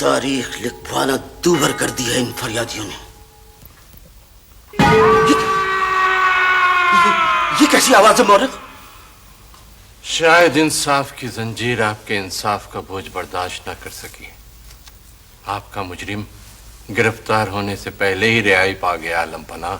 تاریخ لکھوانا دوبر کر دیا ان فریادیوں نے. یہ کیسی آواز ہے مورخ؟ شاید انصاف کی زنجیر آپ کے انصاف کا بوجھ برداشت نہ کر سکی. آپ کا مجرم گرفتار ہونے سے پہلے ہی رہائی پا گیا. عالم پناہ،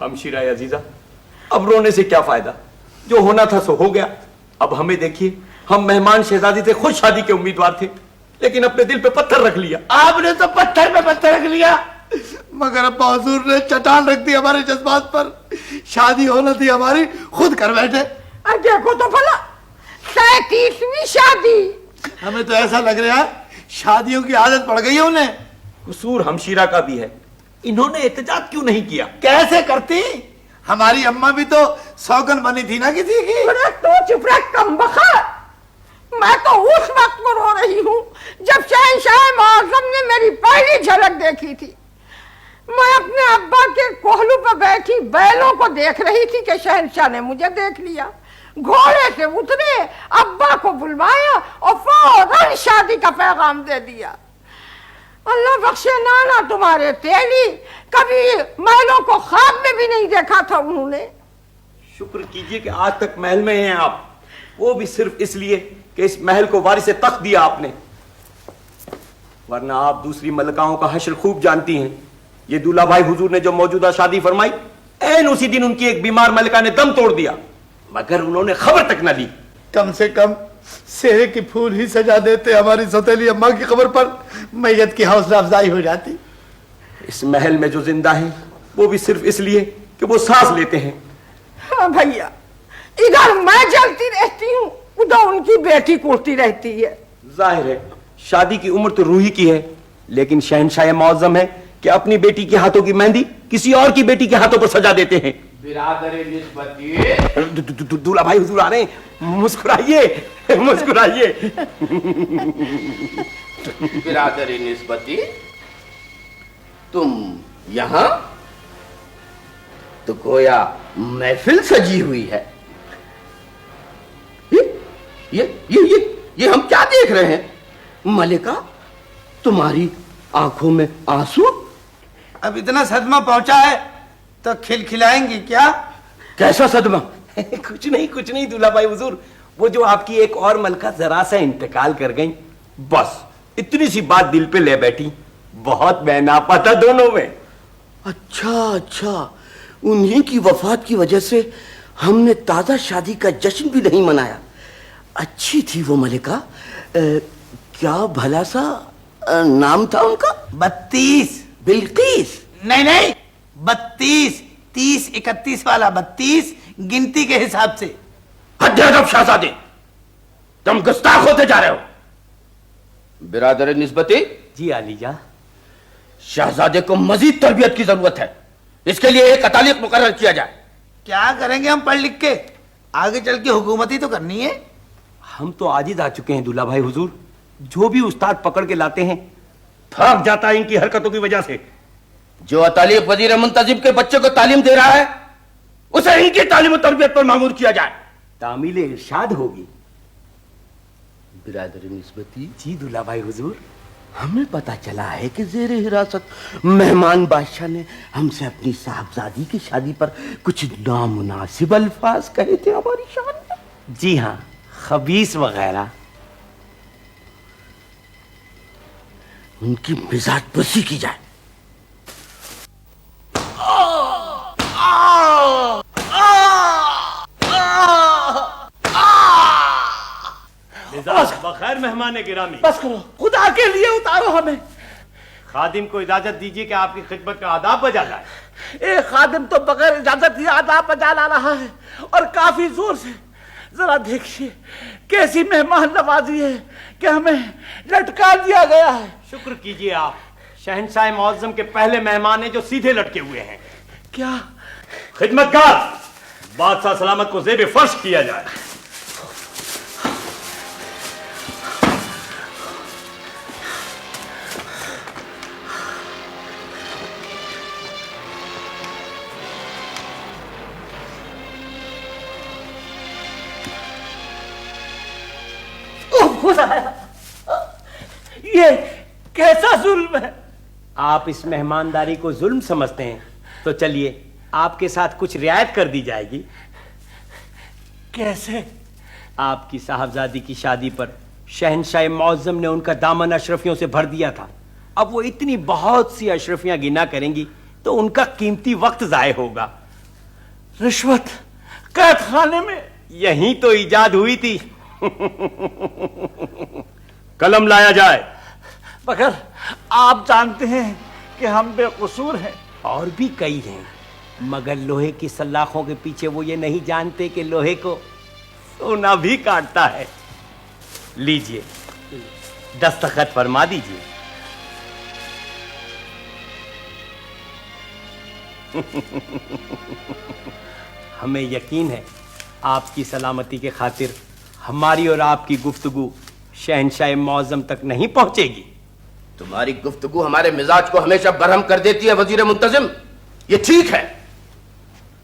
ہمشیرہ عزیزہ، اب رونے سے کیا فائدہ؟ جو ہونا تھا سو ہو گیا. اب ہمیں دیکھیے، ہم مہمان شہزادی سے خود شادی کے امیدوار تھے، لیکن اپنے دل پہ پتھر رکھ لیا. آپ نے تو پتھر پہ پتھر رکھ لیا، مگر ابا حضور نے چٹان رکھ دی ہمارے جذبات پر. شادی ہونا تھی ہماری، خود کر بیٹھے. دیکھو تو بھلا 37ویں شادی. ہمیں تو ایسا لگ رہا ہے شادیوں کی عادت پڑ گئی ہے انہیں. قصور ہمشیرہ کا بھی ہے. انہوں نے احتجاج کیوں نہیں کیا؟ کیسے کرتی؟ ہماری اماں بھی تو سوگن بنی تھی نا کسی کی. تو چپ رہ کمبخت. میں تو اس وقت کو رو رہی ہوں جب شہنشاہ معظم نے میری پہلی جھلک دیکھی تھی. میں اپنے ابا کے کوہلو پہ بیٹھی بیلوں کو دیکھ رہی تھی کہ شہنشاہ نے مجھے دیکھ لیا. گھوڑے سے اترے، ابا کو بلوایا اور فوراً شادی کا پیغام دے دیا. اللہ بخشے نانا تمہارے تیلی، کبھی محلوں کو خواب میں بھی نہیں دیکھا تھا انہوں نے. شکر کیجئے کہ آج تک محل میں ہیں آپ، وہ بھی صرف اس لیے کہ اس محل کو وارث تخت دیا آپ نے. ورنہ آپ دوسری ملکاؤں کا حشر خوب جانتی ہیں. یہ دولہا بھائی حضور نے جو موجودہ شادی فرمائی، عین اسی دن ان کی ایک بیمار ملکہ نے دم توڑ دیا، مگر انہوں نے خبر تک نہ لی. کم سے کم سیرے کی پھول ہی سجا دیتے ہماری سوتیلی اماں کی خبر پر، میت کی حوصلہ افزائی ہو جاتی. اس محل میں جو زندہ ہیں وہ بھی صرف اس لیے کہ وہ سانس لیتے ہیں. ہاں بھیا، ادھر میں جلتی رہتی ہوں، ادھر ان کی بیٹی کوڑتی رہتی ہے. ظاہر ہے شادی کی عمر تو روحی کی ہے، لیکن شہنشاہ معظم ہے کہ اپنی بیٹی کے ہاتھوں کی مہندی کسی اور کی بیٹی کے ہاتھوں پر سجا دیتے ہیں. برادر نسبتی، دولہا بھائی حضور آ رہے ہیں، مسکرائیے مسکرائیے. برادر نسبتی، تم یہاں؟ تو گویا محفل سجی ہوئی ہے. یہ ہم کیا دیکھ رہے ہیں؟ ملکہ، تمہاری آنکھوں میں آنسو؟ اب اتنا صدمہ پہنچا ہے تو کھلائیں گی کیا؟ کیسا صدمہ؟ کچھ نہیں دولہا بھائی حضور، وہ جو آپ کی ایک اور ملکہ ذرا سا انتقال کر گئیں، بس اتنی سی بات دل پہ لے بیٹھی. بہت بہناپا تھا دونوں میں. اچھا، انہی کی وفات کی وجہ سے ہم نے تازہ شادی کا جشن بھی نہیں منایا. اچھی تھی وہ ملکہ. کیا بھلا سا نام تھا ان کا؟ 32. بلقیس؟ نہیں، 32، 30، 31 والا 32 گنتی کے حساب سے. حد ادب شہزادے، تم گستاخ ہوتے جا رہے ہو. برادر نسبتی، جی علی جا، شہزادے کو مزید تربیت کی ضرورت ہے. اس کے لیے ایک اتالیق مقرر کیا جائے. کیا کریں گے ہم پڑھ لکھ کے؟ آگے چل کے حکومت ہی تو کرنی ہے. ہم تو عاجز آ چکے ہیں دولہا بھائی حضور. جو بھی استاد پکڑ کے لاتے ہیں تھک جاتا ہے ان کی حرکتوں کی وجہ سے. جو اتالیق وزیر منتظم کے بچے کو تعلیم دے رہا ہے، اسے ان کی تعلیم و تربیت پر مامور کیا جائے. تعمیل ارشاد ہوگی. برادر نسبتی، جی دولہا بھائی حضور. ہمیں پتا چلا ہے کہ زیر حراست مہمان بادشاہ نے ہم سے اپنی صاحبزادی کی شادی پر کچھ نامناسب الفاظ کہے تھے ہماری شان میں. جی ہاں، خبیث وغیرہ. ان کی مزاج پرسی کی جائے. بخیر مہمان گرامی، بس کرو، خدا کے لیے اتارو ہمیں. خادم کو اجازت دیجیے کہ آپ کی خدمت کا آداب بجا لائے. ایک خادم تو بغیر اجازت ہی آداب بجا لا رہا ہے، اور کافی زور سے. ذرا دیکھیے کیسی مہمان نوازی ہے کہ ہمیں لٹکا دیا گیا ہے. شکر کیجیے آپ، شہنشاہ معظم کے پہلے مہمان ہیں جو سیدھے لٹکے ہوئے ہیں. کیا खिदमतगार, बादशाह सलामत को ज़ेब फर्श किया जाए। ये कैसा जुल्म है? आप इस मेहमानदारी को जुल्म समझते हैं तो चलिए आपके साथ कुछ रियायत कर दी जाएगी। कैसे? आपकी साहबजादी की शादी पर शहनशाह मुअज्जम ने उनका दामन अशरफियों से भर दिया था। अब वो इतनी बहुत सी अशरफियां गिना करेंगी तो उनका कीमती वक्त जाय होगा। रिश्वत कैद खाने में? यही तो इजाद हुई थी। कलम लाया जाए। मगर आप जानते हैं कि हम बेकसूर हैं। और भी कई हैं, मगर लोहे की सलाखों के पीछे वो ये नहीं जानते कि लोहे को सोना भी काटता है। लीजिए, दस्तखत फरमा दीजिए। हमें यकीन है आपकी सलामती के खातिर हमारी और आपकी गुफ्तगू शहनशाह मुअज्जम तक नहीं पहुंचेगी। तुम्हारी गुफ्तगू हमारे मिजाज को हमेशा बरहम कर देती है वजीर मुंतजिम। ये ठीक है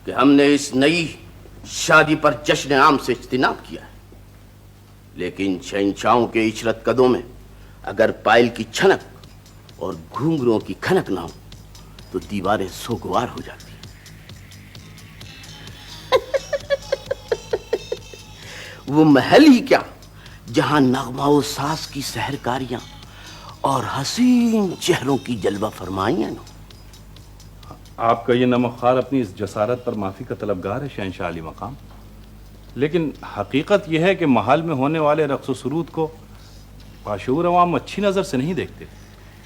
कि हमने इस नई शादी पर जश्न आम से इज्तिनाब किया है, लेकिन शहंशाहों के इशरत कदों में अगर पायल की छनक और घुंघरुओं की खनक ना हो तो दीवारें सोगवार हो जाती हैं। वो महल ही क्या जहां नगमाओ सास की सहरकारियां और हसीन चेहरों की जलवा फरमाइयां न। आपका ये नमकखार अपनी इस जसारत पर माफ़ी का तलबगार है शहंशाह अली मकाम, लेकिन हकीकत यह है कि महल में होने वाले रक्स व सुरूद को बाशऊर अवाम अच्छी नज़र से नहीं देखते।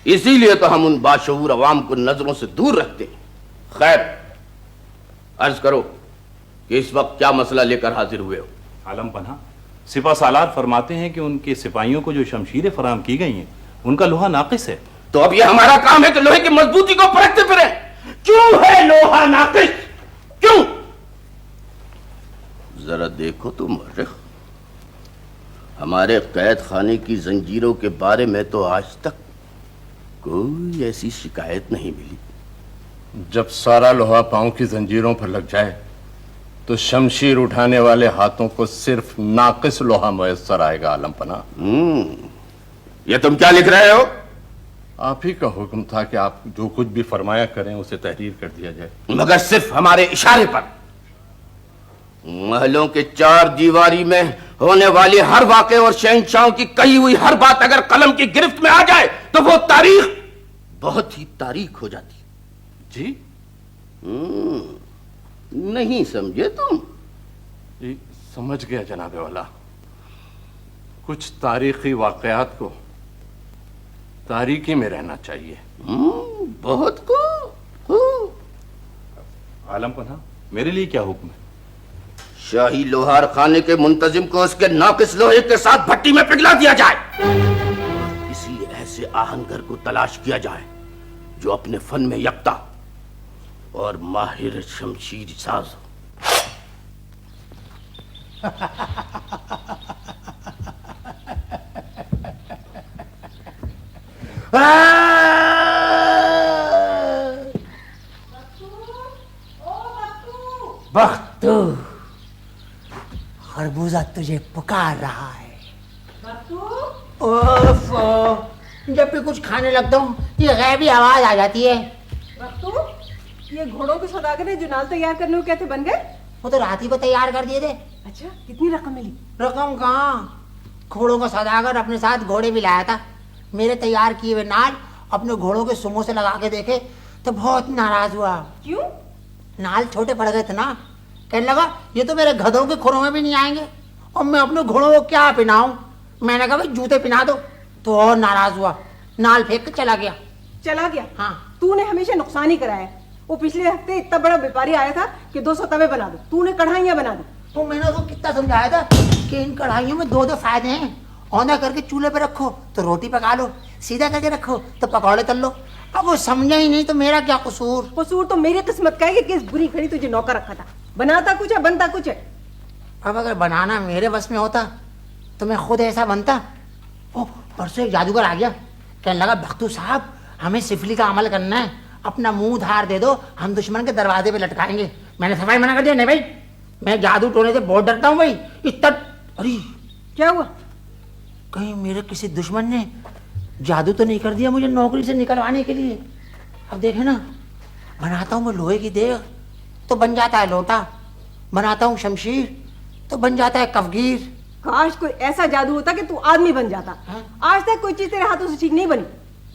इसीलिए तो हम उन बाशऊर अवाम को नजरों से दूर रखते हैं। खैर, अर्ज करो कि इस वक्त क्या मसला लेकर हाजिर हुए हो? आलम पन्हा, सिपा सालार फरमाते हैं कि उनके सिपाहियों को जो शमशीरें फराहम की गई हैं उनका लोहा नाकिस है। तो अब ये हमारा काम है कि लोहे की मजबूती को परखते फिरें। क्यों है लोहा नाकिस? क्यों? जरा देखो तो मर्रिख, हमारे कैद खाने की जंजीरों के बारे में तो आज तक कोई ऐसी शिकायत नहीं मिली। जब सारा लोहा पांव की जंजीरों पर लग जाए तो शमशीर उठाने वाले हाथों को सिर्फ नाकिस लोहा मुयस्सर आएगा। आलम पना, ये तुम क्या लिख रहे हो? आप ही का हुक्म था कि आप जो कुछ भी फरमाया करें उसे तहरीर कर दिया जाए। मगर सिर्फ हमारे इशारे पर। महलों के चार दीवारी में होने वाली हर वाक़े और शहंशाहों की कही हुई हर बात अगर कलम की गिरफ्त में आ जाए तो वो तारीख बहुत ही तारीख हो जाती है। जी? नहीं समझे तुम? जी, समझ गया जनाबे वाला। कुछ तारीखी वाकयात को तारीखी में रहना चाहिए। बहुत को। आलम पन्हा, मेरे लिए क्या हुक्म है? शाही लोहार खाने के मुंतजिम को उसके नाकिस लोहे के साथ भट्टी में पिघला दिया जाए। किसी ऐसे आहनगर को तलाश किया जाए जो अपने फन में यकता और माहिर शमशीर साज हो। बख्तू, खरबूजा तुझे पुकार रहा है। ओफ, जब भी कुछ खाने लगता हूँ ये गैबी आवाज आ जाती है। बख्तू, ये घोड़ों के सौदागर ने जुनाल तैयार करने को कहते बन गए? वो तो रात ही को तैयार कर दिए थे। अच्छा, कितनी रकम मिली? रकम कहाँ, घोड़ों का सौदागर अपने साथ घोड़े भी लाया था। मेरे तैयार किए हुए नाल अपने घोड़ों के सुमों से लगा के देखे तो बहुत नाराज हुआ। क्यों? नाल छोटे पड़ गए थे ना। कहने लगा ये तो मेरे गधों के खुरों में भी नहीं आएंगे और मैं अपने घोड़ों को क्या पिनाऊं। मैंने कहा भाई जूते पिना दो, तो और नाराज हुआ, नाल फेंक के चला गया। चला गया? हाँ। तूने हमेशा नुकसान ही कराया। वो पिछले हफ्ते इतना बड़ा व्यापारी आया था कि 200 तवे बना दो, तूने कढ़ाइयाँ बना दी। तो मैंने उसको कितना समझाया था कि इन कढ़ाइयों में दो फायदे हैं। औंधा करके चूल्हे पे रखो तो रोटी पका लो, सीधा करके रखो तो पकौड़े तल लो। اب وہ سمجھا ہی نہیں تو میرا کیا قصور؟ قصور تو میری قسمت کا ہے کہ کس بری گھڑی تجھے نوکر رکھا تھا. بناتا کچھ ہے بنتا کچھ ہے. اب اگر بنانا میرے بس میں ہوتا تو میں خود ایسا بنتا. اوہ پرسوں ایک جادوگر آ گیا, کہنے لگا بختو صاحب ہمیں سفلی کا عمل کرنا ہے, اپنا منہ دھار دے دو, ہم دشمن کے دروازے پہ لٹکائیں گے. میں نے صفائی منع کر دیا, نہیں بھائی میں جادو ٹونے سے بہت ڈرتا ہوں بھائی. اتنا ارے کیا ہوا؟ کہیں میرے کسی دشمن نے جادو تو نہیں کر دیا مجھے نوکری سے نکلوانے کے لیے؟ اب دیکھیں نا, بناتا ہوں میں لوہے کی دیگ تو بن جاتا ہے لوٹا, بناتا ہوں شمشیر تو بن جاتا ہے کفگیر. کاش کوئی ایسا جادو ہوتا کہ تو آدمی بن جاتا. آج تک کوئی چیز تیرے ہاتھوں سے ٹھیک نہیں بنی.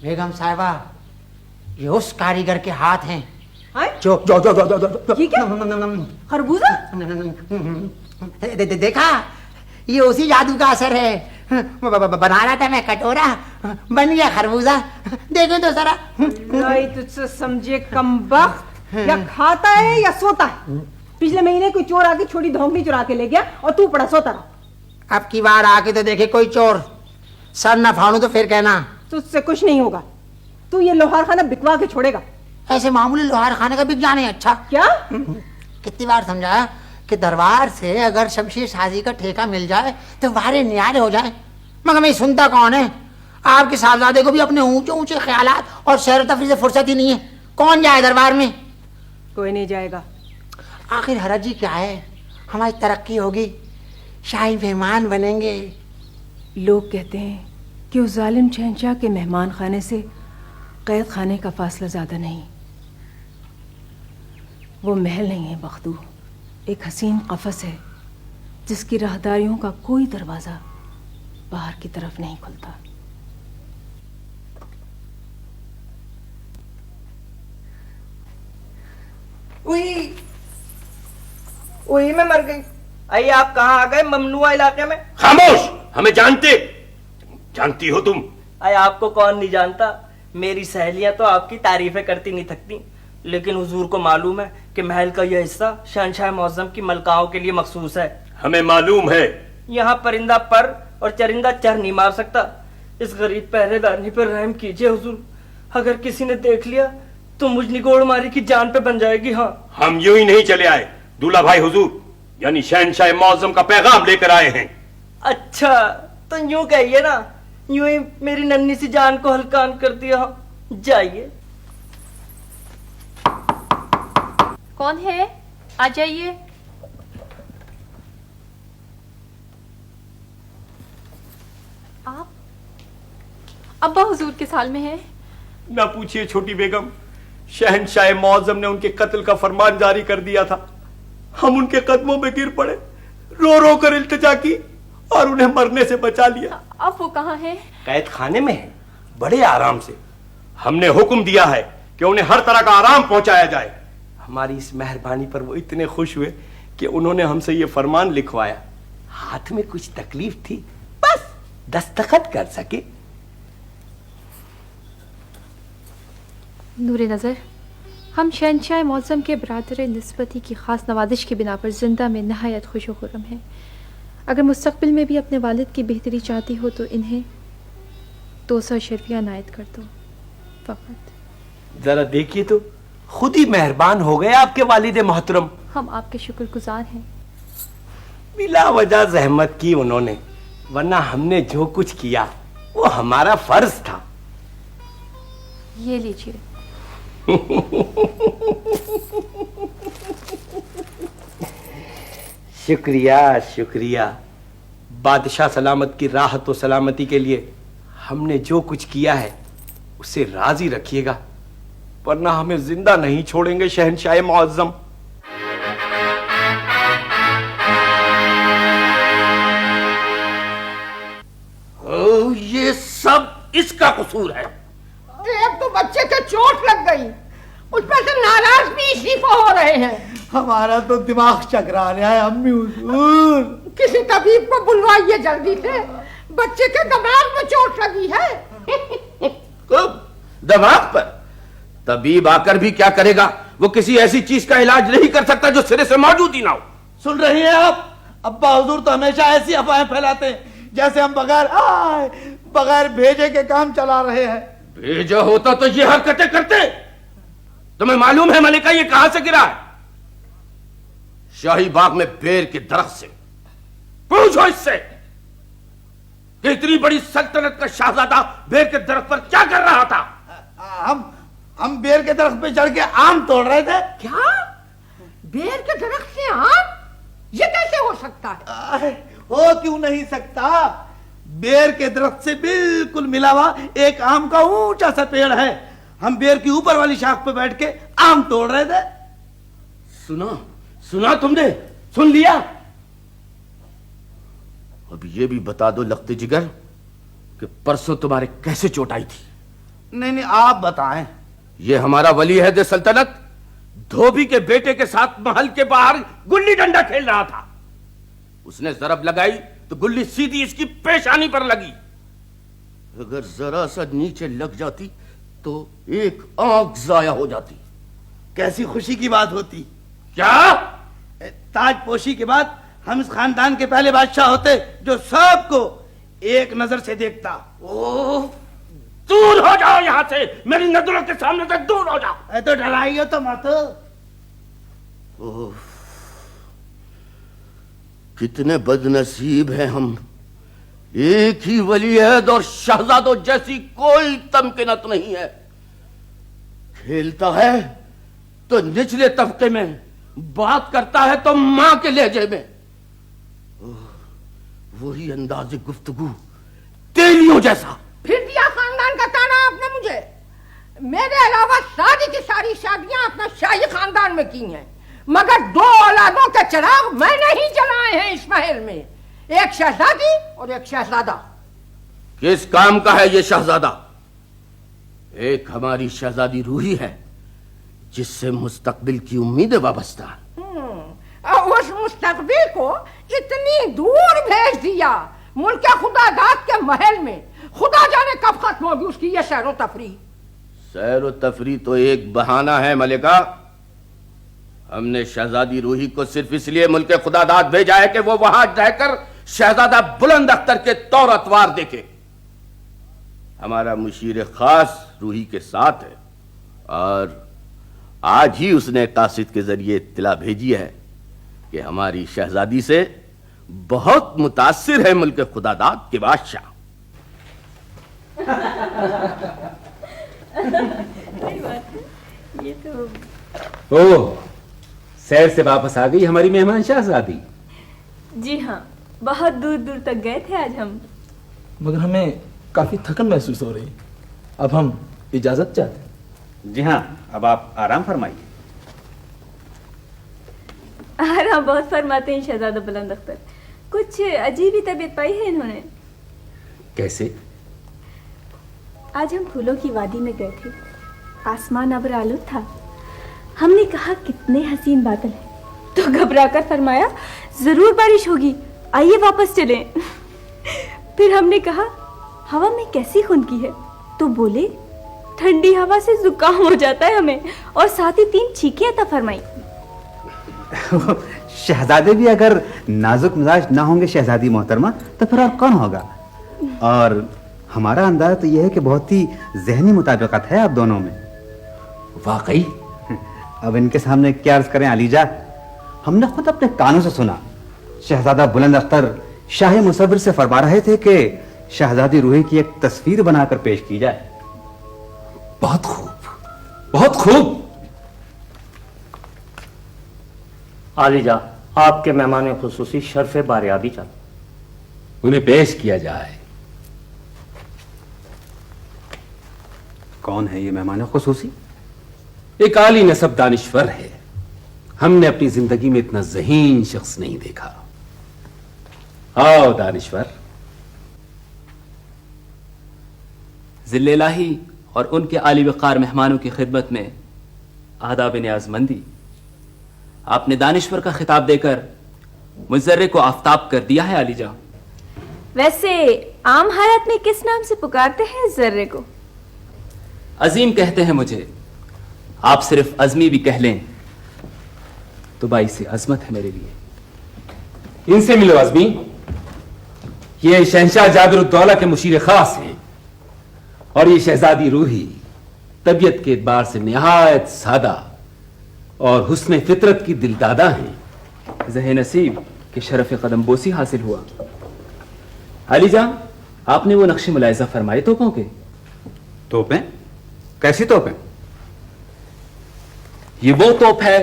بیگم صاحبہ یہ اس کاریگر کے ہاتھ ہیں ہائے؟ جو یہ کیا؟ خربوزہ؟ دیکھا, یہ اسی جادو کا اثر ہے. بنا رہا تھا میں کٹورا, بن گیا خربوزہ. دیکھیں تو ذرا. نہیں تجھ سے سمجھے کمبخت, یا کھاتا ہے یا سوتا ہے. پچھلے مہینے کوئی چور آ کے چھوٹی دھونکڑی چرا کے لے گیا اور تو پڑا سوتا رہا. اب کی بار آ کے تو دیکھے کوئی چور, سر نہ پھاڑوں تو پھر کہنا. تجھ سے کچھ نہیں ہوگا, تو یہ لوہار خانہ بکوا کے چھوڑے گا. ایسے معمولی لوہار خانے کا بک جانے اچھا. کیا کتنی بار سمجھایا کہ دربار سے اگر شمشیر سازی کا ٹھیکہ مل جائے تو وارے نیارے ہو جائیں, مگر میں سنتا کون ہے؟ آپ کے صاحبزادے کو بھی اپنے اونچے اونچے خیالات اور سیر و تفریح سے فرصت ہی نہیں ہے. کون جائے دربار میں؟ کوئی نہیں جائے گا. آخر حرج ہی کیا ہے, ہماری ترقی ہوگی, شاہی مہمان بنیں گے. لوگ کہتے ہیں کہ اس ظالم شہنشاہ کے مہمان خانے سے قید خانے کا فاصلہ زیادہ نہیں. وہ محل نہیں ہے بختو, ایک حسین قفس ہے جس کی راہداریوں کا کوئی دروازہ باہر کی طرف نہیں کھلتا. وہی میں مر گئی. آئیے آپ کہاں آ گئے ممنوعہ علاقے میں؟ خاموش, ہمیں جانتی ہو تم. آئے آپ کو کون نہیں جانتا, میری سہیلیاں تو آپ کی تعریفیں کرتی نہیں تھکتی. لیکن حضور کو معلوم ہے کہ محل کا یہ حصہ شہنشاہ معظم کی ملکاؤں کے لیے مخصوص ہے. ہمیں معلوم ہے. یہاں پرندہ پر اور چرندہ چر نہیں مار سکتا. اس غریب پہرے دارنی پر رحم کیجئے حضور, اگر کسی نے دیکھ لیا تو مجھ نگوڑ ماری کی جان پہ بن جائے گی. ہاں ہم یوں ہی نہیں چلے آئے, دولہا بھائی حضور یعنی شہنشاہ معظم کا پیغام لے کر آئے ہیں. اچھا تو یوں کہیے نا, یوں ہی میری ننھی سی جان کو ہلکان کر دیا. جائیے. کون ہے؟ آ جائیے. آپ ابا حضور کے سال میں ہیں؟ نہ پوچھئے چھوٹی بیگم, شہنشاہ معظم نے ان کے قتل کا فرمان جاری کر دیا تھا. ہم ان کے قدموں میں گر پڑے, رو رو کر التجا کی اور انہیں مرنے سے بچا لیا. اب وہ کہاں ہیں؟ قید خانے میں ہیں, بڑے آرام سے. ہم نے حکم دیا ہے کہ انہیں ہر طرح کا آرام پہنچایا جائے. ہماری اس مہربانی پر وہ اتنے خوش ہوئے کہ انہوں نے ہم سے یہ فرمان لکھوایا. ہاتھ میں کچھ تکلیف تھی, بس دستخط کر سکے. نور نظر, ہم شہنشاہ معظم کے برادر نسبتی کی خاص نوازش کی بنا پر زندہ میں نہایت خوش و خرم ہیں. اگر مستقبل میں بھی اپنے والد کی بہتری چاہتی ہو تو انہیں 200 اشرفیہ عنایت کر دو فقط. ذرا دیکھیے تو, خود ہی مہربان ہو گئے آپ کے والد محترم. ہم آپ کے شکر گزار ہیں. بلا وجہ زحمت کی انہوں نے, ورنہ ہم نے جو کچھ کیا وہ ہمارا فرض تھا. یہ لیجیے. شکریہ شکریہ. بادشاہ سلامت کی راحت و سلامتی کے لیے ہم نے جو کچھ کیا ہے اسے راضی رکھیے گا, ورنہ ہمیں زندہ نہیں چھوڑیں گے شہنشاہ معظم. یہ سب اس کا قصور ہے. ایک تو بچے کے چوٹ لگ گئی, اس پر سے ناراض بھی اسی کو ہو رہے ہیں. ہمارا تو دماغ چکرا رہا ہے امی حضور. کسی طبیب کو بلوائیے جلدی سے, بچے کے دماغ میں چوٹ لگی ہے. دماغ پر طبیب آ کر بھی کیا کرے گا؟ وہ کسی ایسی چیز کا علاج نہیں کر سکتا جو سرے سے موجود ہی نہ ہو. سن رہی ہیں آپ؟ ابا حضور تو ہمیشہ ایسی افواہیں پھیلاتے ہیں جیسے ہم بغیر بھیجے کے کام چلا رہے ہیں. بھیجا ہوتا تو یہ حرکتیں کرتے؟ تمہیں معلوم ہے ملکہ یہ کہاں سے گرا ہے؟ شاہی باغ میں بیر کے درخت سے۔ پوچھو اس سے کہ اتنی بڑی سلطنت کا شہزادہ بیر کے درخت پر کیا کر رہا تھا؟ ہم بیر کے درخت پہ چڑھ کے آم توڑ رہے تھے۔ کیا بیر کے درخت سے آم؟ یہ کیسے ہو سکتا ہے؟ ہو کیوں نہیں سکتا؟ بیر کے درخت سے بالکل ملا ہوا ایک آم کا اونچا سا پیڑ ہے، ہم بیر کی اوپر والی شاخ پہ بیٹھ کے آم توڑ رہے تھے۔ سنا تم نے؟ سن لیا؟ اب یہ بھی بتا دو لخت جگر کہ پرسوں تمہارے کیسے چوٹ آئی تھی؟ نہیں آپ بتائیں۔ یہ ہمارا ولی عہد سلطنت دھوبی کے بیٹے کے ساتھ محل کے باہر گلی ڈنڈا کھیل رہا تھا۔ اس نے ضرب لگائی تو گلی سیدھی اس کی پیشانی پر لگی، اگر ذرا سا نیچے لگ جاتی تو ایک آنکھ ضائع ہو جاتی۔ کیسی خوشی کی بات ہوتی۔ کیا؟ تاج پوشی کے بعد ہم اس خاندان کے پہلے بادشاہ ہوتے جو سب کو ایک نظر سے دیکھتا۔ دور ہو جاؤ یہاں سے، میری نظروں کے سامنے سے دور ہو جاؤ۔ تو ڈرائیے تو مت۔ کتنے بد نصیب ہیں ہم، ایک ہی ولی عہد اور شہزادوں جیسی کوئی تمکنت نہیں ہے۔ کھیلتا ہے تو نچلے طبقے میں، بات کرتا ہے تو ماں کے لہجے میں، وہی انداز گفتگو تیلیوں جیسا۔ پھر دیا خاندان کا تانا آپ نے مجھے۔ میرے علاوہ ساری کی ساری شادیاں اپنا شاہی خاندان میں کی ہیں، مگر 2 اولادوں کے چراغ میں نے ہی جلائے ہیں اس محل میں، ایک شہزادی اور ایک شہزادہ۔ کس کام کا ہے یہ شہزادہ؟ ایک ہماری شہزادی روحی ہے جس سے مستقبل کی امیدیں وابستہ ہیں۔ اس مستقبل کو اتنی دور بھیج دیا، ملک خدا داد کے محل میں، خدا جانے کب ختم ہوگی اس کی یہ سیر و تفریح۔ سیر و تفریح تو ایک بہانہ ہے ملکہ۔ ہم نے شہزادی روحی کو صرف اس لیے ملک خدا داد بھیجا ہے کہ وہ وہاں رہ کر شہزادہ بلند اختر کے طور اتوار دیکھے۔ ہمارا مشیر خاص روحی کے ساتھ ہے، اور آج ہی اس نے قاصد کے ذریعے اطلاع بھیجی ہے کہ ہماری شہزادی سے بہت متاثر ہے ملک خدا داد کے بادشاہ۔ سیر سے واپس آ گئی ہماری مہمان شہزادی؟ جی ہاں، بہت دور دور تک گئے تھے آج ہم، مگر ہمیں کافی تھکن محسوس ہو رہی، اب ہم اجازت چاہتے ہیں۔ جی ہاں، اب آپ آرام فرمائیے۔ آرام بہت فرماتے ہیں شہزادہ بلند اختر، کچھ عجیب ہی طبیعت پائی ہے انہوں نے۔ کیسے؟ آج ہم پھولوں کی وادی میں گئے تھے، آسمان ابر آلود تھا، ہم نے کہا کتنے حسین بادل ہیں، تو گھبرا کر فرمایا ضرور بارش ہوگی، آئیے واپس چلیں۔ پھر ہم نے کہا ہوا میں کیسی خنکی ہے، تو بولے ٹھنڈی ہوا سے زکام ہو جاتا ہے ہمیں، اور ساتھ ہی 3 چھینکیں عطا فرمائی۔ شہزادے بھی اگر نازک مزاج نہ ہوں گے شہزادی محترمہ تو پھر اور کون ہوگا؟ اور ہمارا اندازہ تو یہ ہے کہ بہت ہی ذہنی مطابقت ہے آپ دونوں میں۔ واقعی؟ اب ان کے سامنے کیا عرض کریں علیجا، ہم نے خود اپنے کانوں سے سنا، شہزادہ بلند اختر شاہ مصور سے فرما رہے تھے کہ شہزادی روحی کی ایک تصویر بنا کر پیش کی جائے۔ بہت خوب، بہت خوب۔ عالیجا، آپ کے مہمان خصوصی شرف باریابی چاہتے، انہیں پیش کیا جائے۔ کون ہے یہ مہمان خصوصی؟ ایک عالی نسب دانشور ہے، ہم نے اپنی زندگی میں اتنا ذہین شخص نہیں دیکھا۔ آؤ دانشور۔ ذل الہی اور ان کے عالی وقار مہمانوں کی خدمت میں آداب نیاز مندی۔ آپ نے دانشور کا خطاب دے کر مزرے کو آفتاب کر دیا ہے علیجا۔ ویسے عام حالت میں کس نام سے پکارتے ہیں ذرے کو؟ عظیم کہتے ہیں مجھے، آپ صرف عظمی بھی کہہ لیں تو باعث عظمت ہے میرے لیے۔ ان سے ملو عظمی، یہ شہنشاہ جابر الدولہ کے مشیر خاص ہیں، और ये शहजादी रूही तबीयत के एतबार से निहायत सादा और हुस्न फितरत की दिलदादा हैं। ज़हे नसीब के शरफ कदम बोसी हासिल हुआ। अली जान, आपने वो नक्शे मुलायजा फरमाए तोपों के? तोपें? कैसी तोपें? ये वो तोप है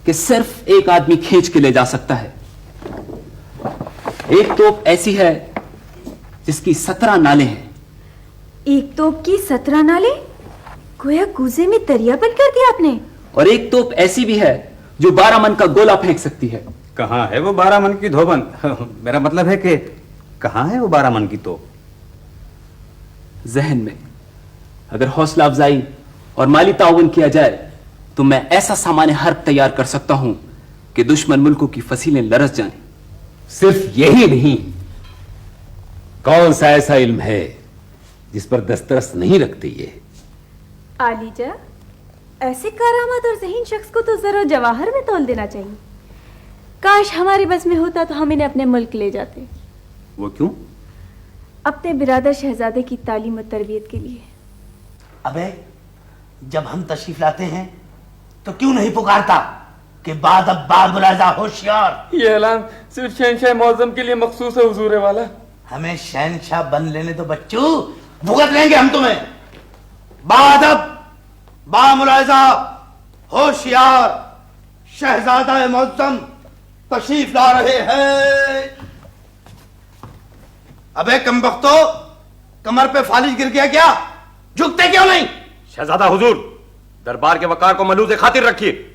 कि सिर्फ एक आदमी खींच के ले जा सकता है। एक तोप ऐसी है जिसकी 17 नाले हैं। एक तोप की 17 नाले? गोया कूजे में दरिया बंद कर दिया आपने। और एक तोप ऐसी भी है जो 12 मन का गोला फेंक सकती है। कहाँ है वो 12 मन की धोबन? मेरा मतलब है कि कहाँ है वो 12 मन की तोप? जहन में। अगर हौसला अफजाई और माली ताउन किया जाए तो मैं ऐसा सामान हर्ब तैयार कर सकता हूं कि दुश्मन मुल्कों की फसीलें लरस जाएं। सिर्फ यही नहीं, कौन सा ऐसा इल्म है जिस पर दस्तरस नहीं रखते ये? आलीजा, ऐसे करामात और ज़हीन शख्स को तो जरा जवाहर में तोल देना चाहिए। काश हमारे बस में होता तो हम इन्हें अपने मुल्क ले जाते। वो क्यों? अपने बिरादर शहजादे की तालीम और तरबियत के लिए। अबे जब हम तशरीफ लाते हैं तो क्यों नहीं पुकारता कि बाद अब बामुलाजा होशियार? ये ऐलान सिर्फ शहंशाह मौज़म के लिए मखसूस है हुजूर वाला। हमें शहंशाह बन लेने तो बच्चू, भुगत लेंगे हम तुम्हें। बाद अब बामुलाजा होशियार शहजादा मौज़म तशरीफ ला रहे हैं। अबे कमबख्तो, कमर पे फालिज गिर गया क्या? झुकते क्यों नहीं? शहजादा हुजूर, दरबार के वकार को मलूज़े खातिर रखिए।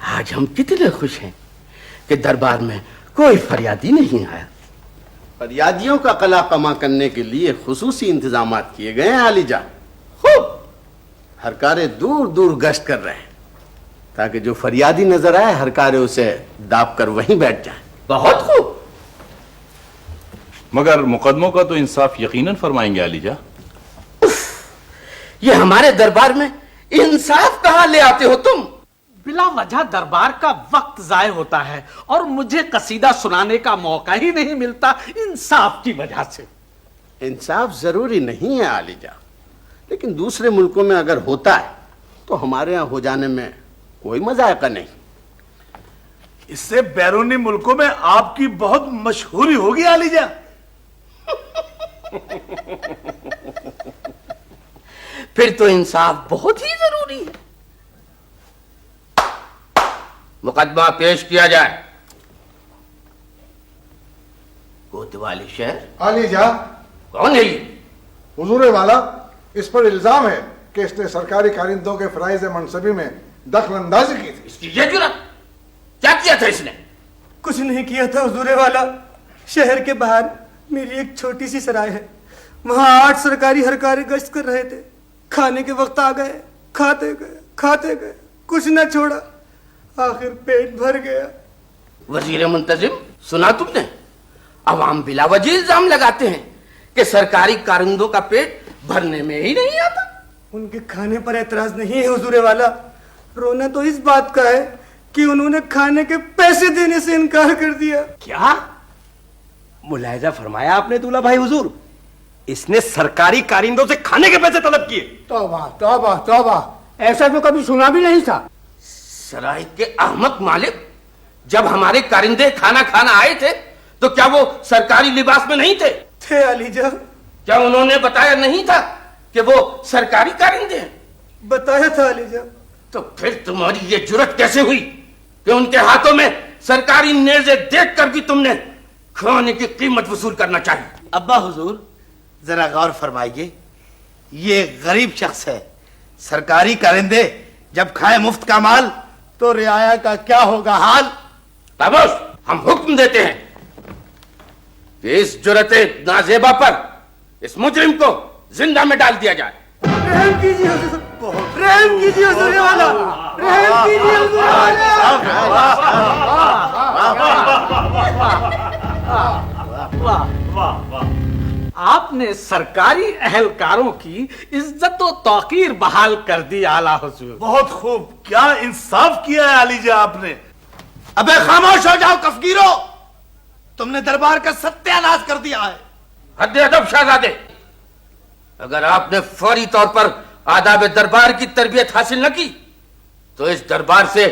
आज हम कितने खुश हैं कि दरबार में कोई फरियादी नहीं आया। फरियादियों का कला कमा करने के लिए खुसूसी इंतजामात किए गए हैं आलीजा। खूब हरकारे दूर दूर गश्त कर रहे हैं ताकि जो फरियादी नजर आए हरकारे उसे दाब कर वहीं बैठ जाए। बहुत खूब। मगर मुकदमों का तो इंसाफ यकीनन फरमाएंगे आलीजा। ये हमारे दरबार में इंसाफ कहाँ ले आते हो तुम? बिला वजह दरबार का वक्त जाय होता है और मुझे कसीदा सुनाने का मौका ही नहीं मिलता इंसाफ की वजह से। इंसाफ जरूरी नहीं है आलीजा, लेकिन दूसरे मुल्कों में अगर होता है तो हमारे यहाँ हो जाने में कोई मजायका नहीं। इससे बैरूनी मुल्कों में आपकी बहुत मशहूरी होगी आलीजा। फिर तो इंसाफ बहुत ही जरूरी है। मुकदमा पेश किया जाए। कोतवाली शहर आलीजा। कौन है ये? हुजूर वाला, इस पर इल्जाम है कि इसने सरकारी कारिंदों के फराइज मनसबी में दखल अंदाजी की थी। इसकी ये जुर्रत? क्या किया था इसने? कुछ नहीं किया था हुजूर वाला। शहर के बाहर मेरी एक छोटी सी सराय है, वहां 8 सरकारी हरकारे गश्त कर रहे थे। खाने के वक्त आ गए, खाते गए, कुछ न छोड़ा, आखिर पेट भर गया। वजीर मुंतजिम, सुना तुमने? अवाम बिला वजह इल्जाम लगाते हैं कि सरकारी कारिंदों का पेट भरने में ही नहीं आता। उनके खाने पर एतराज नहीं है हुजूर वाला, रोना तो इस बात का है कि उन्होंने खाने के पैसे देने से इनकार कर दिया। क्या मुलाहिजा फरमाया आपने दूल्हा भाई हुजूर? इसने सरकारी कारिंदों से खाने के पैसे तलब किए। तौबा तौबा तौबा, ऐसा तो कभी सुना भी नहीं था। सराय के अहमक मालिक जब हमारे कारिंदे खाना खाना आए थे तो क्या वो सरकारी लिबास में नहीं थे? थे अलीजा। क्या उन्होंने बताया नहीं था कि वो सरकारी कारिंदे हैं? बताया था अलीजा। तो फिर तुम्हारी ये जुर्रत कैसे हुई कि उनके हाथों में सरकारी नेज़े देखकर भी तुमने खाने की कीमत वसूल करना चाहिए? अब्बा हुजूर, जरा गौर फरमाइए, ये गरीब शख्स है। सरकारी कारिंदे जब खाए मुफ्त का माल तो रियाया का क्या होगा हाल? खामोश! हम हुक्म देते हैं कि इस जुर्रते नाजेबा पर इस मुजरिम को जिंदा में डाल दिया जाए। रहम कीजिए हुजूर, रहम कीजिए हुजूर वाला, रहम कीजिए हुजूर वाला। आपने सरकारी अहलकारों की इज्जत व तौकीर बहाल कर दी आला हुजूर। बहुत खूब, क्या इंसाफ किया है अलीजा आपने। अबे खामोश हो जाओ कफगीरो, तुमने दरबार का सत्यानाश कर दिया है। हद अदब शहजादे, अगर आपने फौरी तौर पर आदाब दरबार की तरबियत हासिल न की तो इस दरबार से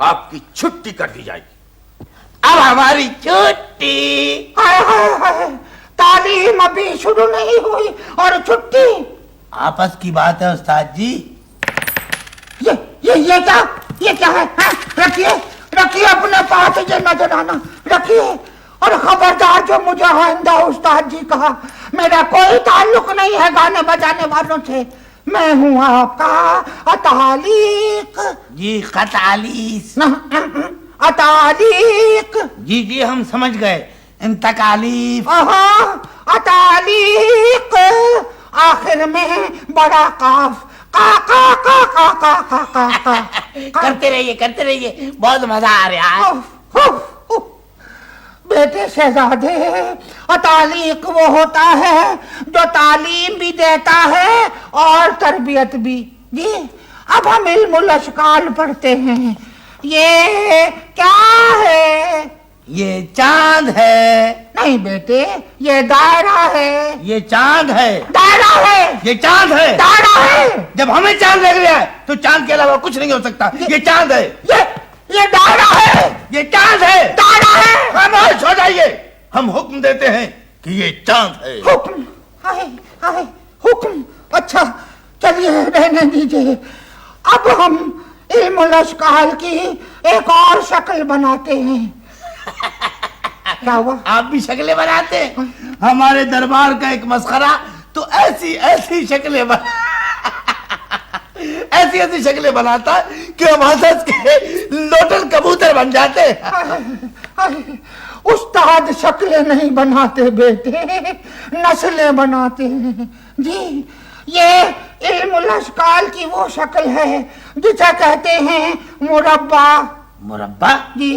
आपकी छुट्टी कर दी जाएगी। अब हमारी छुट्टी। हाय हाय हाय, तालीम अभी शुरू नहीं हुई और छुट्टी। आपस की बात है उस्ताद जी। ये क्या है? रखिए रखिए अपने पास, ये नजर आना रखिए। और खबरदार, जो मुझे आइंदा उस्ताद जी कहा, मेरा कोई ताल्लुक नहीं है गाने बजाने वालों से। मैं हूँ आपका अतालिक। जी खतालीस। अतालिक। जी जी हम समझ गए, इंतकालीफ। अतालिक। आखिर में बड़ा काफ। का का का का का का का का। करते रहिए, बहुत मजा आ रहा है। बेटे शहजादे, तालीक वो होता है जो तालीम भी देता है और तरबियत भी। जी, अब हम इल्मुल अशकाल पढ़ते हैं। ये क्या है? ये चांद है। नहीं बेटे, ये दायरा है। ये चांद है। दायरा है। ये चांद है। दायरा है। जब हमें चांद लग रहा है तो चांद के अलावा कुछ नहीं हो सकता। ये चांद है। ये दायरा है। ये चांद है। दायरा है। खामोश हो जाइए, हम हुक्म देते हैं कि ये चांद है। हुक्म? हाय हाय, हुक्म। अच्छा चलिए रहने दीजिए। अब हम इल्मुल अशकाल की एक और शक्ल बनाते हैं। क्या हुआ? आप भी शक्लें बनाते हैं? हमारे दरबार का एक मस्खरा तो ऐसी ऐसी शक्लें ऐसी शक्लें बनाता कि हम हंस के लोटन कबूतर बन जाते। उस्ताद शक्लें नहीं बनाते बेटे, नस्लें बनाते हैं। जी, ये इल्मुल अशकाल की वो शक्ल है जिसे कहते हैं मुरब्बा। मुरब्बा? जी।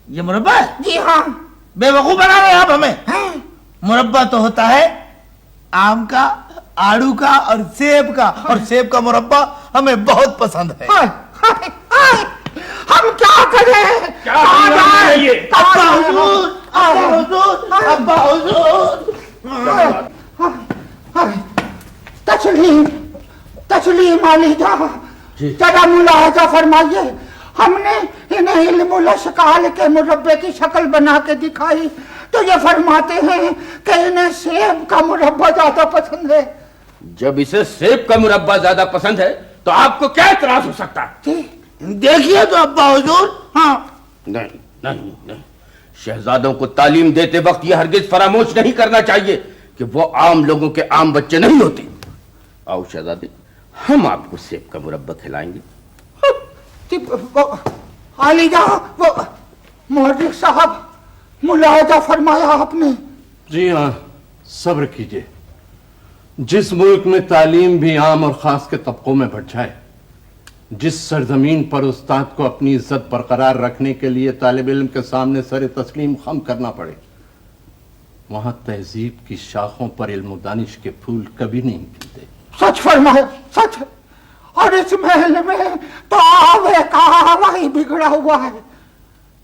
ये मुरब्बा है? जी हाँ। बेवकूफ बना रहे हैं आप हमें। मुरब्बा तो होता है आम का, आड़ू का और सेब का, और सेब का मुरब्बा हमें बहुत पसंद है। हाय, हाय, हाय, हम क्या करें? अब्बा हुजूर, अब्बा हुजूर, अब्बा हुजूर। तस्लीम, तस्लीम आलिजा, जरा मुलाहजा फरमाइए। हमने इन्हें इल्मुल अशकाल के मुरब्बे की शक्ल बना के दिखाई तो ये फरमाते हैं कि इन्हें सेब का मुरब्बा ज्यादा पसंद है। जब इसे सेब का मुरब्बा ज्यादा पसंद है तो आपको क्या इतराज हो सकता है? देखिए तो अब्बा हुजूर। हाँ। नहीं नहीं नहीं, शहजादों को तालीम देते वक्त यह हरगिज फरामोश नहीं करना चाहिए कि वो आम लोगों के आम बच्चे नहीं होते। आओ शहजादे, हम आपको सेब का मुरब्बा खिलाएंगे। आलिजा, वो मौलवी साहब, मुलाहजा फरमाया आपने। जी हाँ, सब्र कीजिए। जिस मुल्क में तालीम भी आम और खास के तबकों में बढ़ जाए, जिस सरजमीन पर उस्ताद को अपनी इज्जत बरकरार रखने के लिए तालिब इल्म के सामने सर तस्लीम खम करना पड़े, वहां तहजीब की शाखों पर इल्म दानिश के फूल कभी नहीं खिलते। सच फरमाया, सच। और इस महल में तो आवे का आवा ही बिगड़ा हुआ है।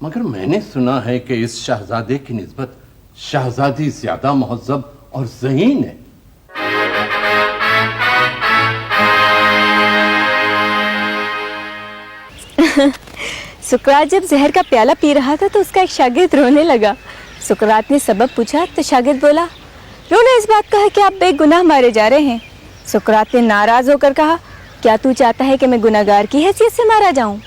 मगर मैंने सुना है कि इस शहजादे की निस्बत शहजादी ज्यादा मुहज्जब और ज़हीन है। सुकरात जब जहर का प्याला पी रहा था तो उसका एक शागिर्द रोने लगा। सुकरात ने सबब पूछा तो शागिर्द बोला, रोना इस बात का है कि आप बेगुनाह मारे जा रहे हैं। सुकरात ने नाराज होकर कहा, क्या तू चाहता है कि मैं गुनाहगार की हैसियत से मारा जाऊं?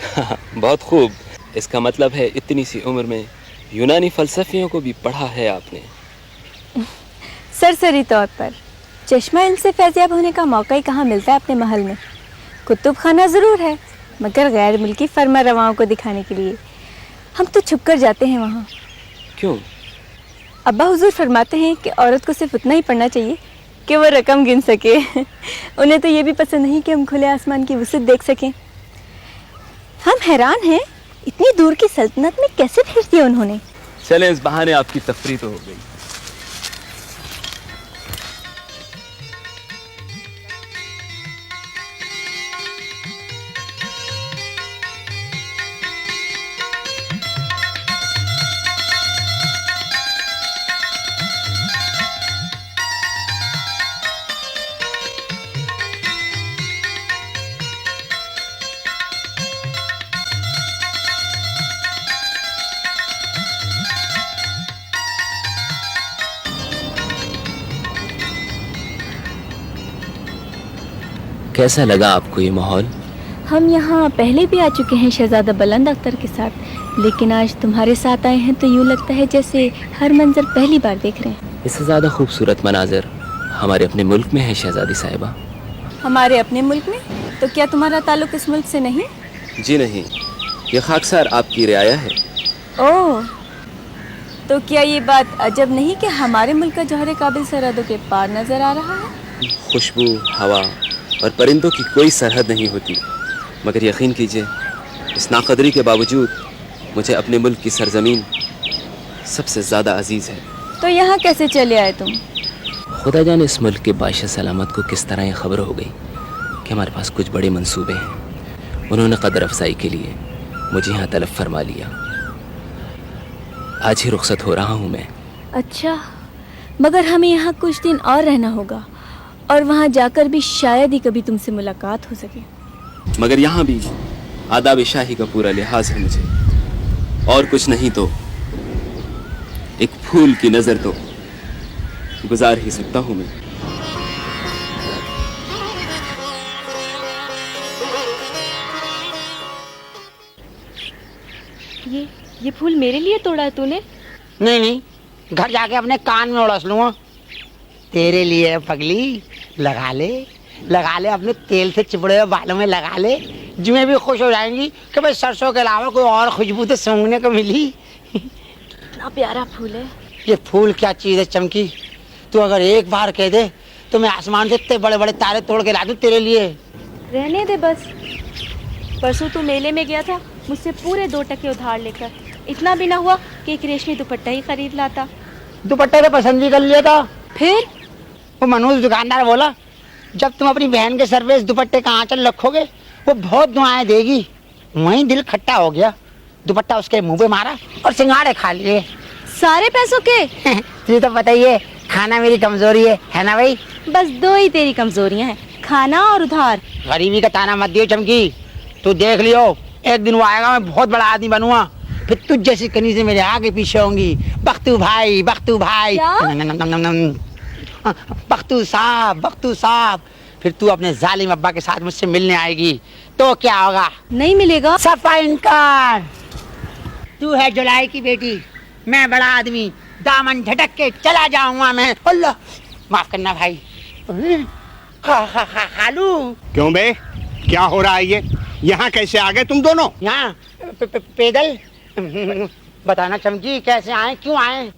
बहुत खूब। इसका मतलब है इतनी सी उम्र में यूनानी फलसफियों को भी पढ़ा है आपने। सरसरी तौर पर चश्मा इल्म से फैज़याब होने का मौका ही कहाँ मिलता है अपने महल में। कुतुब खाना ज़रूर है, मगर गैर मुल्की फरमा रवाओं को दिखाने के लिए। हम तो छुप कर जाते हैं वहाँ। क्यों? अब्बा हुजूर फरमाते हैं कि औरत को सिर्फ उतना ही पढ़ना चाहिए कि वो रकम गिन सके। उन्हें तो ये भी पसंद नहीं कि हम खुले आसमान की वसअत देख सकें। हम हैरान हैं, इतनी दूर की सल्तनत में कैसे भेज दिया उन्होंने। चलें, इस बहाने आपकी तफरीह तो हो गई। कैसा लगा आपको ये माहौल? हम यहाँ पहले भी आ चुके हैं शहजादा बुलंद अख्तर के साथ, लेकिन आज तुम्हारे साथ आए हैं तो यूँ लगता है जैसे हर मंजर पहली बार देख रहे हैं। इससे ज़्यादा खूबसूरत मनाजर हमारे अपने मुल्क में है शहजादी साहिबा। हमारे अपने मुल्क में? तो क्या तुम्हारा ताल्लुक इस मुल्क से नहीं? जी नहीं, ये खाकसार आपकी रियाया है। ओह, तो क्या ये बात अजब नहीं कि हमारे मुल्क का जौहर काबिल सरहदों के पार नजर आ रहा है? खुशबू, हवा और परिंदों की कोई सरहद नहीं होती, मगर यकीन कीजिए इस नाकदरी के बावजूद मुझे अपने मुल्क की सरजमीन सबसे ज़्यादा अजीज़ है। तो यहाँ कैसे चले आए तुम? खुदा जाने इस मुल्क के बादशाह सलामत को किस तरह ये खबर हो गई कि हमारे पास कुछ बड़े मंसूबे हैं। उन्होंने कदर अफजाई के लिए मुझे यहाँ तलब फरमा लिया। आज ही रुखसत हो रहा हूँ मैं। अच्छा, मगर हमें यहाँ कुछ दिन और रहना होगा और वहाँ जाकर भी शायद ही कभी तुमसे मुलाकात हो सके। मगर यहाँ भी आदाब शाही का पूरा लिहाज है मुझे, और कुछ नहीं तो एक फूल की नज़र तो गुजार ही सकता हूँ मैं। ये फूल मेरे लिए तोड़ा है तूने? नहीं, घर जाके अपने कान में उड़स लूँगा। तेरे लिए पगली, लगा ले अपने तेल से चिपड़े हुए बालों में लगा ले, जिसमें भी खुश हो जाएंगी कि भाई सरसों के अलावा कोई और खुशबू तो सूंघने को मिली। इतना प्यारा फूल है। ये फूल क्या चीज़ है चमकी, तू अगर एक बार कह दे तो मैं आसमान से इतने बड़े बड़े तारे तोड़ के ला दूँ तेरे लिए। रहने दे बस। परसों तू मेले में गया था मुझसे पूरे 2 टके उधार लेकर, इतना भी ना हुआ कि एक रेशमी दुपट्टा ही खरीद लाता। दुपट्टा तो पसंद भी कर लिया था। फिर वो मनोज दुकानदार बोला, जब तुम अपनी बहन के सर पे इस दुपट्टे का आंचल रखोगे वो बहुत दुआएं देगी। वहीं दिल खट्टा हो गया, दुपट्टा उसके मुंह पे मारा और सिंगाड़े खा लिए। सारे पैसों के? तुझे तो पता ही है खाना मेरी कमजोरी है ना भाई? बस 2 ही तेरी कमजोरियां हैं, खाना और उधार। गरीबी का ताना मत दियो चमकी, तू देख लियो एक दिन वो आएगा, मैं बहुत बड़ा आदमी बनूंगा, फिर तुझ जैसी कनी से मेरे आगे पीछे होंगी। बख्तू भाई बख्तू साहब, फिर तू अपने जालिम अब्बा के साथ मुझसे मिलने आएगी तो क्या होगा? नहीं मिलेगा। सफा इनकार। तू है जुलाई की बेटी, मैं बड़ा आदमी, दामन झटक के चला जाऊंगा मैं। अल्लाह माफ करना भाई। खालू। क्यों बे, क्या हो रहा है ये? यहाँ कैसे आ गए तुम दोनों? यहाँ पैदल। बताना चमकी, कैसे आए, क्यों आए?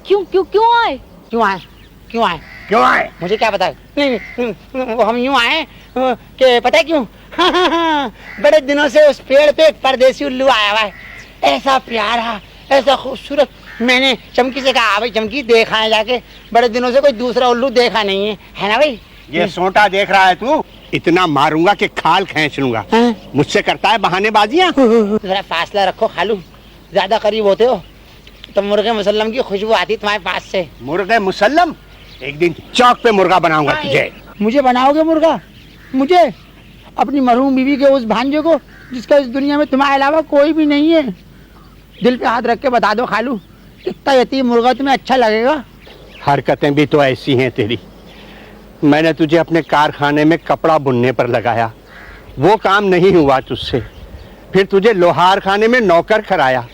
क्यों आए मुझे क्या पता है? नहीं, हम यूं आए कि पता है क्यों? बड़े दिनों से उस पेड़ पे एक परदेसी उल्लू आया हुआ है, ऐसा प्यारा, ऐसा खूबसूरत। मैंने चमकी से कहा, भाई चमकी देखा है जाके, बड़े दिनों से कोई दूसरा उल्लू देखा नहीं है ना भाई? ये सोटा देख रहा है तू? इतना मारूंगा कि खाल खींच लूंगा। मुझसे करता है बहानेबाजियां। जरा फासला रखो खालू, ज्यादा करीब होते हो तो मुर्गे मुसल्लम की खुशबू आती तुम्हारे पास से। मुर्गे मुसल्लम? एक दिन चौक पे मुर्गा बनाऊंगा तुझे। मुझे बनाओगे मुर्गा? मुझे? अपनी मरहूम बीवी के उस भांजे को जिसका इस दुनिया में तुम्हारे अलावा कोई भी नहीं है। दिल पे हाथ रख के बता दो खालू, इतना यतीम मुर्गा तुम्हें अच्छा लगेगा? हरकतें भी तो ऐसी हैं तेरी। मैंने तुझे अपने कारखाने में कपड़ा बुनने पर लगाया, वो काम नहीं हुआ तुझसे। फिर तुझे लोहार खाने में नौकर कराया,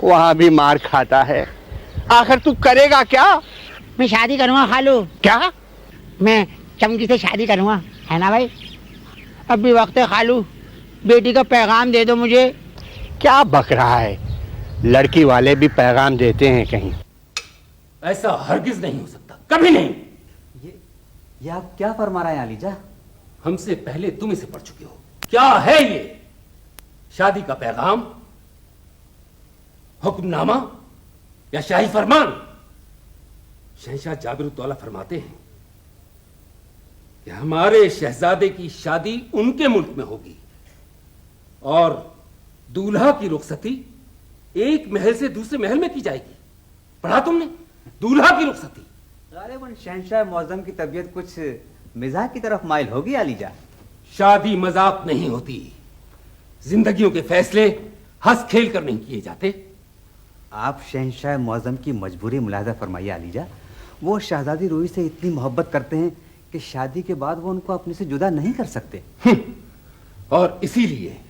वहां भी मार खाता है। आखिर तू करेगा क्या? मैं शादी करूंगा खालू। क्या? मैं चमकी से शादी करूंगा, है ना भाई? अब भी वक्त है खालू, बेटी का पैगाम दे दो मुझे। क्या बक रहा है? लड़की वाले भी पैगाम देते हैं कहीं? ऐसा हरगिज नहीं हो सकता, कभी नहीं। ये आप क्या फरमा रहे हैं अलीजा? हमसे पहले तुम इसे पढ़ चुके हो। क्या है ये? शादी का पैगाम, हुक्मनामा या शाही फरमान? शहंशाह जाबिरुद्दौला फरमाते हैं कि हमारे शहजादे की शादी उनके मुल्क में होगी और दूल्हा की रुखसती एक महल से दूसरे महल में की जाएगी। पढ़ा तुमने? दूल्हा की रुखसती। गालिबन शहंशाह मौज़म की तबीयत कुछ मिजाज की तरफ माइल होगी अलीजा। शादी मजाक नहीं होती, जिंदगियों के फैसले हंस खेल कर नहीं किए जाते। आप शहंशाह मौज़म की मजबूरी मुलाहजा फरमाइए अलीजा। वो शहजादी रूही से इतनी मोहब्बत करते हैं कि शादी के बाद वो उनको अपने से जुदा नहीं कर सकते। और इसीलिए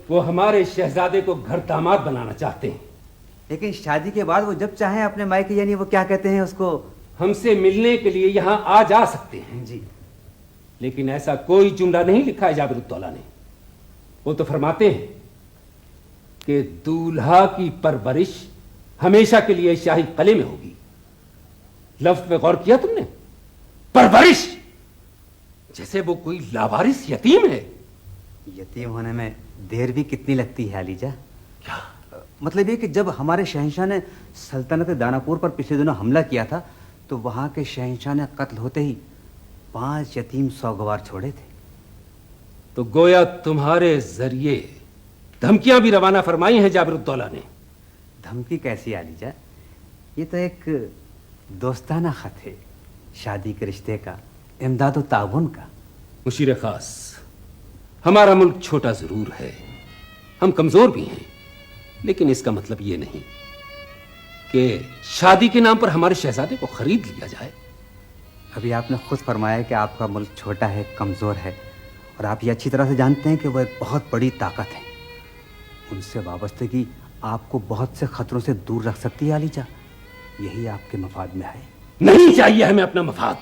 वो हमारे शहजादे को घर दामाद बनाना चाहते हैं। लेकिन शादी के बाद वो जब चाहें अपने मायके, यानी वो क्या कहते हैं उसको, हमसे मिलने के लिए यहां आ जा सकते हैं। जी, लेकिन ऐसा कोई जुमला नहीं लिखा है जाबिरुद्दौला ने। वो तो फरमाते हैं कि दूल्हा की परवरिश हमेशा के लिए शाही कले में होगी। लफ्ज पे गौर किया तुमने? परवरिश, जैसे वो कोई लावारिस यतीम है। यतीम होने में देर भी कितनी लगती है अलीजा? क्या मतलब ये कि जब हमारे शहंशाह ने सल्तनत दानापुर पर पिछले दिनों हमला किया था तो वहां के शहंशाह ने कत्ल होते ही 5 यतीम सौगवार छोड़े थे। तो गोया तुम्हारे जरिए धमकियां भी रवाना फरमाई हैं जाबिरुद्दौला ने। धमकी कैसी अलीजा? ये तो एक दोस्ताना खत है, शादी के रिश्ते का, इमदाद और ताउन का। मुशीर खास, हमारा मुल्क छोटा जरूर है, हम कमजोर भी हैं, लेकिन इसका मतलब ये नहीं कि शादी के नाम पर हमारे शहजादे को खरीद लिया जाए। अभी आपने खुद फरमाया कि आपका मुल्क छोटा है, कमजोर है, और आप ये अच्छी तरह से जानते हैं कि वह एक बहुत बड़ी ताकत है। उनसे वाबस्तगी आपको बहुत से खतरों से दूर रख सकती है अलीजा। यही आपके मफाद में है। नहीं चाहिए हमें अपना मफाद।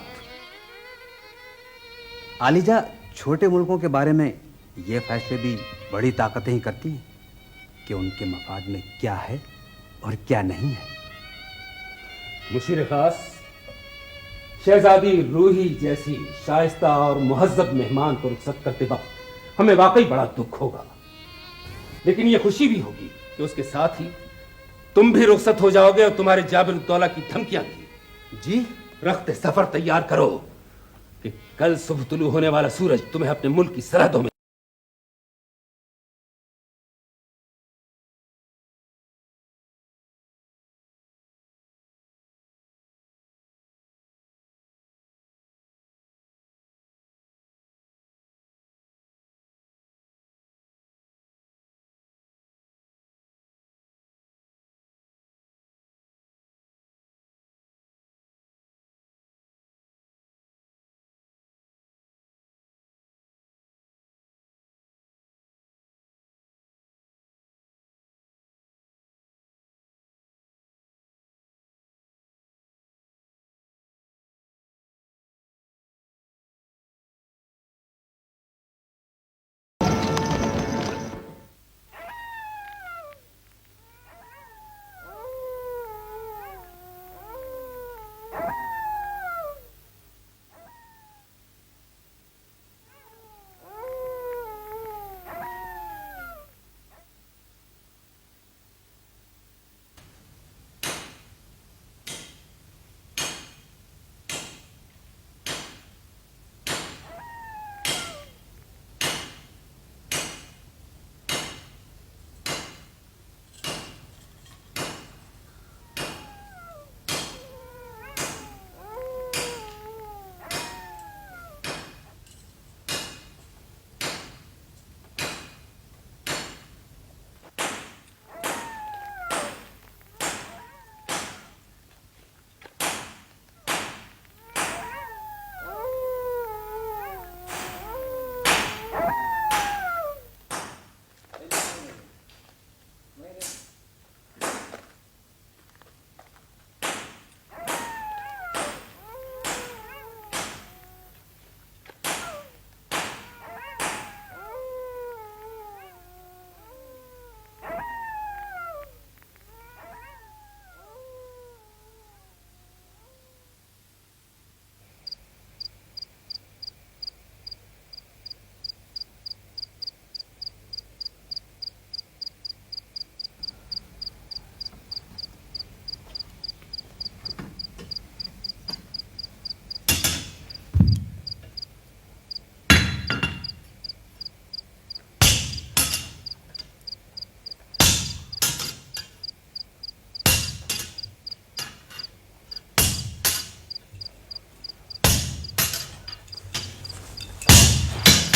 अलीजा, छोटे मुल्कों के बारे में ये फैसले भी बड़ी ताकतें ही करती हैं कि उनके मफाद में क्या है और क्या नहीं है। मुशीर खास, शहजादी रूही जैसी शाइस्ता और मुहज्जब मेहमान को रुखसत करते वक्त हमें वाकई बड़ा दुख होगा, लेकिन यह खुशी भी होगी कि उसके साथ ही तुम भी रुखसत हो जाओगे और तुम्हारे जाबिरुद्दौला की धमकियां भी। जी, रख्त सफर तैयार करो कि कल सुबह तुलू होने वाला सूरज तुम्हें अपने मुल्क की सरहदों में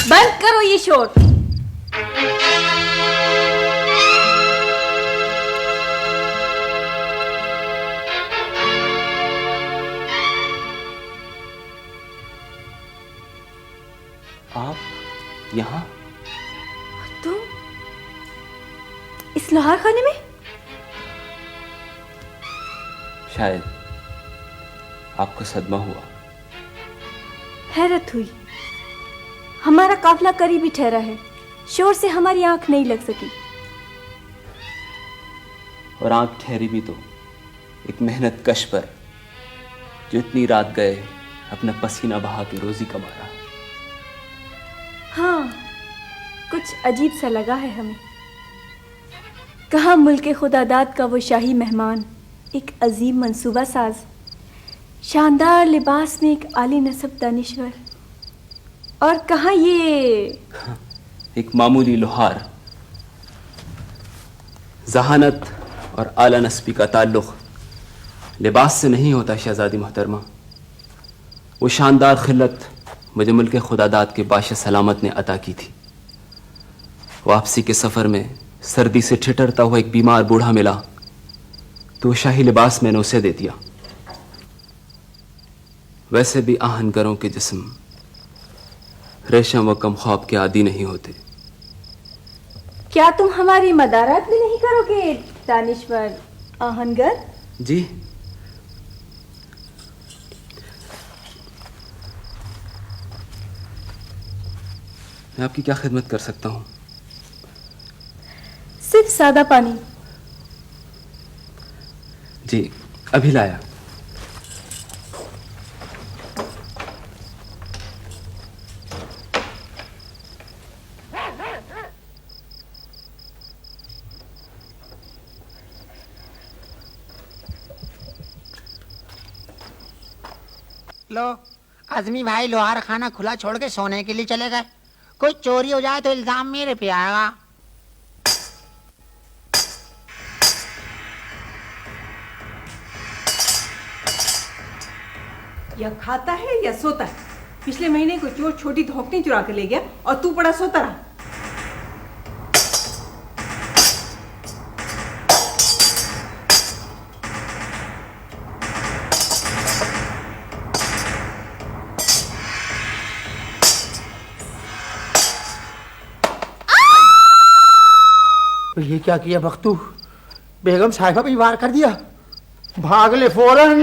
बंद करो ये शोर। आप यहाँ? तुम इस लोहार खाने में? शायद आपको सदमा हुआ। हैरत हुई। हमारा काफिला करीब ही ठहरा है, शोर से हमारी आंख नहीं लग सकी। और आंख ठहरी भी तो एक मेहनत कश पर जो इतनी रात गए अपना पसीना बहा के रोजी कमा रहा। हाँ, कुछ अजीब सा लगा है हमें। कहाँ मुल्क खुदादाद का वो शाही मेहमान, एक अजीम मंसूबा साज, शानदार लिबास में एक आली नसब दानिश्वर, और कहाँ ये एक मामूली लोहार। जहानत और आला नस्बी का ताल्लुक लिबास से नहीं होता शहजादी मोहतरमा। वो शानदार खिलत मुझे मुल्क खुदादाद के बादशाह सलामत ने अता की थी। वापसी के सफ़र में सर्दी से ठिठरता हुआ एक बीमार बूढ़ा मिला तो शाही लिबास मैंने उसे दे दिया। वैसे भी आहनगरों के जिस्म रेशम व कम ख्वाब के आदी नहीं होते। क्या तुम हमारी मदारत भी नहीं करोगे दानिश्वर आहनगर? जी, मैं आपकी क्या खिदमत कर सकता हूँ? सिर्फ सादा पानी। जी, अभी लाया। लो, आजमी भाई लोहार खाना खुला छोड़ के सोने के लिए चले गए। कोई चोरी हो जाए तो इल्जाम मेरे पे आएगा। या खाता है या सोता है। पिछले महीने कोई चोर छोटी धोकनी चुरा के ले गया और तू पड़ा सोता रहा। ये क्या किया बख्तू? बेगम साहिबा पे वार कर दिया। भाग ले फौरन।